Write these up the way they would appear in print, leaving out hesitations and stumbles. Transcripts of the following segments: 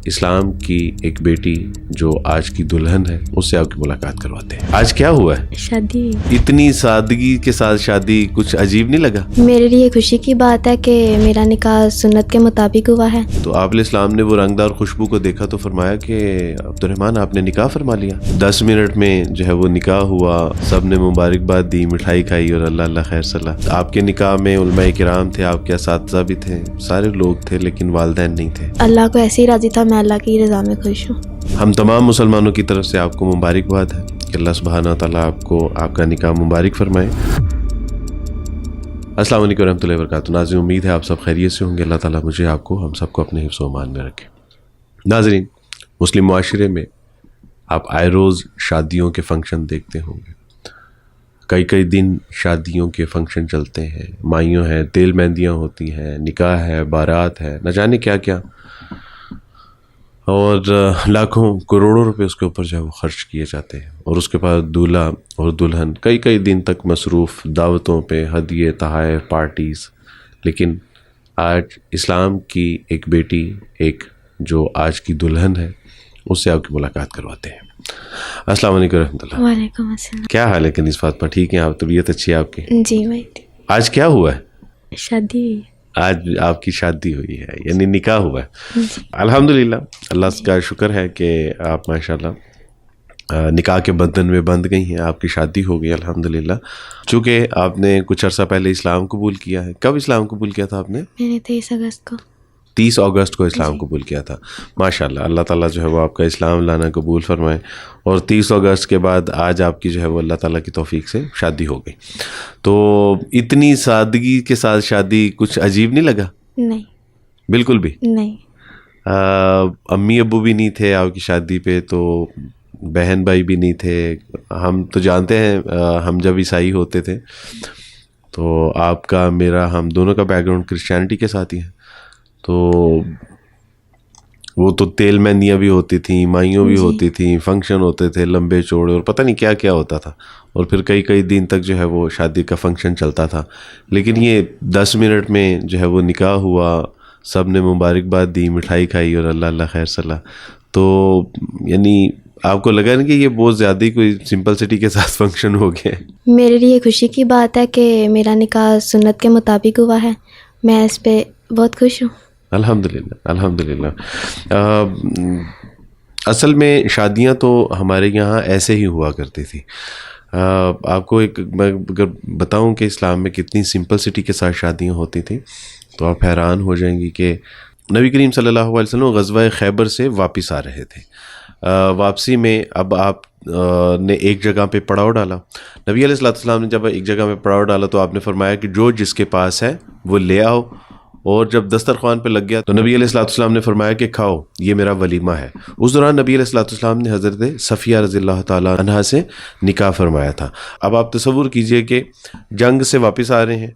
اسلام کی ایک بیٹی جو آج کی دلہن ہے اس سے آپ کی ملاقات کرواتے ہیں. آج کیا ہوا ہے؟ شادی. اتنی سادگی کے ساتھ شادی کچھ عجیب نہیں لگا؟ میرے لیے خوشی کی بات ہے کہ میرا نکاح سنت کے مطابق ہوا ہے. تو آپ علیہ السلام نے وہ رنگدار خوشبو کو دیکھا تو فرمایا کہ عبد الرحمن آپ نے نکاح فرما لیا. 10 منٹ میں جو ہے وہ نکاح ہوا, سب نے مبارکباد دی, مٹھائی کھائی اور اللہ اللہ خیر صلاح. آپ کے نکاح میں علماء کرام تھے, آپ کے اساتذہ بھی تھے, سارے لوگ تھے, لیکن والدین نہیں تھے. اللہ کو ایسے ہی راضی تھا, میں اللہ کی رضا میں خوش ہوں. ہم تمام مسلمانوں کی طرف سے آپ کو مبارکباد ہے کہ اللہ سبحانہ و تعالیٰ آپ کو آپ کا نکاح مبارک فرمائے. السلام علیکم ورحمۃ اللہ وبرکاتہ. ناظرین, امید ہے آپ سب خیریت سے ہوں گے. اللہ تعالیٰ مجھے, آپ کو, ہم سب کو اپنے حفظ و امان میں رکھے. ناظرین, مسلم معاشرے میں آپ آئے روز شادیوں کے فنکشن دیکھتے ہوں گے. کئی دن شادیوں کے فنکشن چلتے ہیں, مائیوں ہیں, تیل مہندیاں ہوتی ہیں, نکاح ہے, بارات ہے, نہ جانے کیا کیا, اور لاکھوں کروڑوں روپے اس کے اوپر جو ہے وہ خرچ کیے جاتے ہیں. اور اس کے بعد دولہا اور دلہن کئی دن تک مصروف دعوتوں پہ, ہدیے, تحائف, پارٹیز. لیکن آج اسلام کی ایک بیٹی, ایک جو آج کی دلہن ہے, اس سے آپ کی ملاقات کرواتے ہیں. السلام علیکم ورحمۃ اللہ. وعلیکم السلام. کیا حال ہے کنیز فاطمہ, ٹھیک ہیں آپ؟ طبیعت اچھی ہے آپ کی؟ جی بھائی. آج کیا ہوا ہے؟ شادی. آج آپ کی شادی ہوئی ہے, یعنی نکاح ہوا ہے. الحمدللہ, اللہ کا شکر ہے کہ آپ ماشاءاللہ نکاح کے بندھن میں بندھ گئی ہیں, آپ کی شادی ہو گئی الحمدللہ. چونکہ آپ نے کچھ عرصہ پہلے اسلام قبول کیا ہے. کب اسلام قبول کیا تھا آپ نے؟ میں نے 23 اگست کو. 30 اگست کو اسلام قبول کیا تھا. ماشاءاللہ, اللہ تعالیٰ جو ہے وہ آپ کا اسلام لانا قبول فرمائے. اور 30 اگست کے بعد آج آپ کی جو ہے وہ اللہ تعالیٰ کی توفیق سے شادی ہو گئی. تو اتنی سادگی کے ساتھ شادی کچھ عجیب نہیں لگا؟ نہیں, بالکل بھی نہیں. امی ابو بھی نہیں تھے آپ کی شادی پہ, تو بہن بھائی بھی نہیں تھے. ہم تو جانتے ہیں, ہم جب عیسائی ہوتے تھے تو آپ کا, میرا, ہم دونوں کا بیک گراؤنڈ کرسچینٹی کے ساتھ ہی ہے. تو وہ تو تیل مہندیاں بھی ہوتی تھیں, مائیوں بھی ہوتی تھیں, فنکشن ہوتے تھے لمبے چوڑے, اور پتہ نہیں کیا کیا ہوتا تھا. اور پھر کئی دن تک جو ہے وہ شادی کا فنکشن چلتا تھا. لیکن یہ 10 منٹ میں جو ہے وہ نکاح ہوا, سب نے مبارکباد دی, مٹھائی کھائی اور اللہ اللہ خیر صلاح. تو یعنی آپ کو لگا نا کہ یہ بہت زیادہ ہی کوئی سمپل سٹی کے ساتھ فنکشن ہو گیا ہے؟ میرے لیے خوشی کی بات ہے کہ میرا نکاح سنت کے مطابق ہوا ہے. میں اس پہ بہت خوش ہوں. الحمدللہ. اصل میں شادیاں تو ہمارے یہاں ایسے ہی ہوا کرتی تھی. آپ کو ایک میں اگر بتاؤں کہ اسلام میں کتنی سمپل سٹی کے ساتھ شادیاں ہوتی تھیں تو آپ حیران ہو جائیں گی کہ نبی کریم صلی اللہ علیہ وسلم غزوہ خیبر سے واپس آ رہے تھے. واپسی میں اب آپ نے ایک جگہ پہ پڑاؤ ڈالا. نبی علیہ السلام نے جب ایک جگہ پہ پڑاؤ ڈالا تو آپ نے فرمایا کہ جو جس کے پاس ہے وہ لے آؤ. اور جب دسترخوان پہ لگ گیا تو نبی علیہ السلام نے فرمایا کہ کھاؤ, یہ میرا ولیمہ ہے. اس دوران نبی علیہ السلام نے حضرت صفیہ رضی اللہ تعالیٰ عنہا سے نکاح فرمایا تھا. اب آپ تصور کیجئے کہ جنگ سے واپس آ رہے ہیں,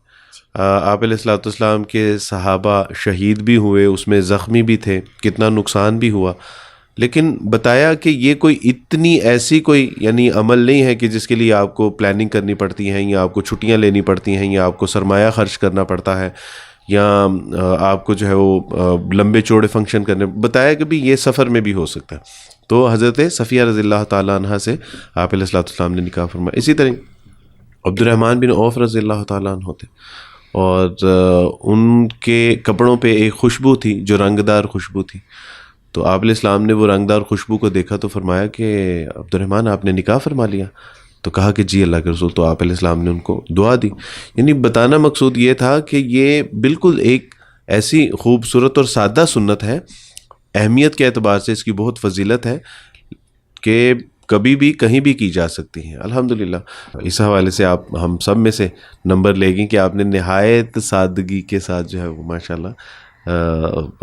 آپ علیہ السلام کے صحابہ شہید بھی ہوئے, اس میں زخمی بھی تھے, کتنا نقصان بھی ہوا. لیکن بتایا کہ یہ کوئی اتنی ایسی کوئی یعنی عمل نہیں ہے کہ جس کے لیے آپ کو پلاننگ کرنی پڑتی ہیں, یا آپ کو چھٹیاں لینی پڑتی ہیں, یا آپ کو سرمایہ خرچ کرنا پڑتا ہے, یا آپ کو جو ہے وہ لمبے چوڑے فنکشن کرنے. بتایا کہ بھی یہ سفر میں بھی ہو سکتا ہے. تو حضرت صفیہ رضی اللہ تعالیٰ عنہ سے آپ علیہ السلام نے نکاح فرمایا. اسی طرح عبد الرحمن بن عوف رضی اللہ تعالیٰ عنہ تھے, اور ان کے کپڑوں پہ ایک خوشبو تھی جو رنگدار خوشبو تھی. تو آپ علیہ السلام نے وہ رنگدار خوشبو کو دیکھا تو فرمایا کہ عبد الرحمن آپ نے نکاح فرما لیا. تو کہا کہ جی اللہ کے رسول. تو آپ علیہ السلام نے ان کو دعا دی. یعنی بتانا مقصود یہ تھا کہ یہ بالکل ایک ایسی خوبصورت اور سادہ سنت ہے, اہمیت کے اعتبار سے اس کی بہت فضیلت ہے کہ کبھی بھی کہیں بھی کی جا سکتی ہیں. الحمدللہ. اس حوالے سے آپ ہم سب میں سے نمبر لے گئیں کہ آپ نے نہایت سادگی کے ساتھ جو ہے وہ ماشاءاللہ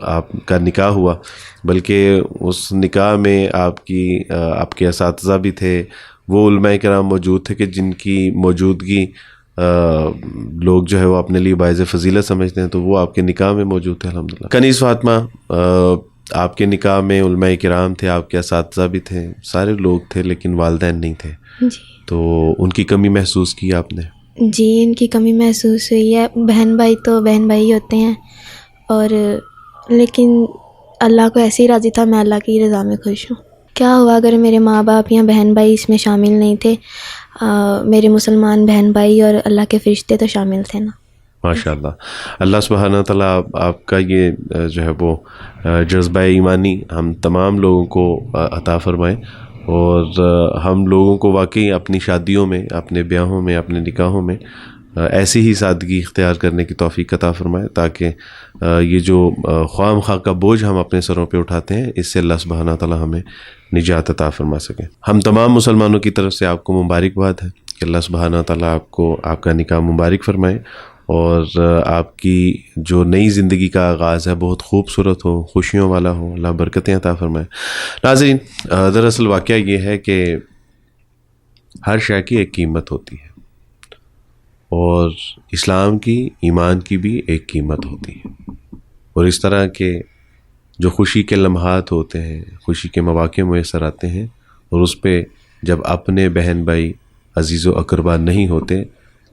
آپ کا نکاح ہوا. بلکہ اس نکاح میں آپ کے اساتذہ بھی تھے, وہ علماء کرام موجود تھے کہ جن کی موجودگی لوگ جو ہے وہ اپنے لیے باعث فضیلت سمجھتے ہیں, تو وہ آپ کے نکاح میں موجود تھے الحمدللہ. کنیز فاطمہ, آپ کے نکاح میں علماء کرام تھے, آپ کے اساتذہ بھی تھے, سارے لوگ تھے, لیکن والدین نہیں تھے. تو ان کی کمی محسوس کی آپ نے؟ جی, ان کی کمی محسوس ہوئی ہے. بہن بھائی تو بہن بھائی ہوتے ہیں, اور لیکن اللہ کو ایسے ہی راضی تھا، میں اللہ کی رضا میں خوش ہوں۔ کیا ہوا اگر میرے ماں باپ یا بہن بھائی اس میں شامل نہیں تھے، میرے مسلمان بہن بھائی اور اللہ کے فرشتے تو شامل تھے نا۔ ماشاء اللہ، اللہ سبحانہ تعالیٰ آپ کا یہ جو ہے وہ جذبہ ایمانی ہم تمام لوگوں کو عطا فرمائے، اور ہم لوگوں کو واقعی اپنی شادیوں میں، اپنے بیاہوں میں، اپنے نکاحوں میں ایسی ہی سادگی اختیار کرنے کی توفیق عطا فرمائے، تاکہ یہ جو خواہ مخواہ کا بوجھ ہم اپنے سروں پہ اٹھاتے ہیں، اس سے اللہ سبحانہ تعالیٰ ہمیں نجات عطا فرما سکے۔ ہم تمام مسلمانوں کی طرف سے آپ کو مبارکباد ہے کہ اللہ سبحانہ تعالیٰ آپ کو آپ کا نکاح مبارک فرمائے، اور آپ کی جو نئی زندگی کا آغاز ہے بہت خوبصورت ہو، خوشیوں والا ہو، اللہ برکتیں عطا فرمائے۔ ناظرین، دراصل واقعہ یہ ہے کہ ہر شے کی ایک قیمت ہوتی ہے، اور اسلام کی، ایمان کی بھی ایک قیمت ہوتی ہے، اور اس طرح کے جو خوشی کے لمحات ہوتے ہیں، خوشی کے مواقع میسر آتے ہیں، اور اس پہ جب اپنے بہن بھائی، عزیز و اقربا نہیں ہوتے،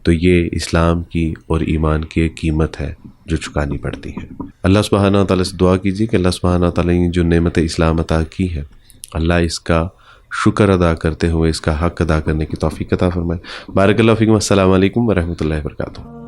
تو یہ اسلام کی اور ایمان کی ایک قیمت ہے جو چکانی پڑتی ہے۔ اللہ سبحانہ تعالیٰ سے دعا کیجیے کہ اللہ سبحانہ تعالیٰ نے جو نعمت اسلام عطا کی ہے، اللہ اس کا شکر ادا کرتے ہوئے اس کا حق ادا کرنے کی توفیق عطا فرمائے۔ بارک اللہ فیکم۔ السلام علیکم ورحمۃ اللہ وبرکاتہ۔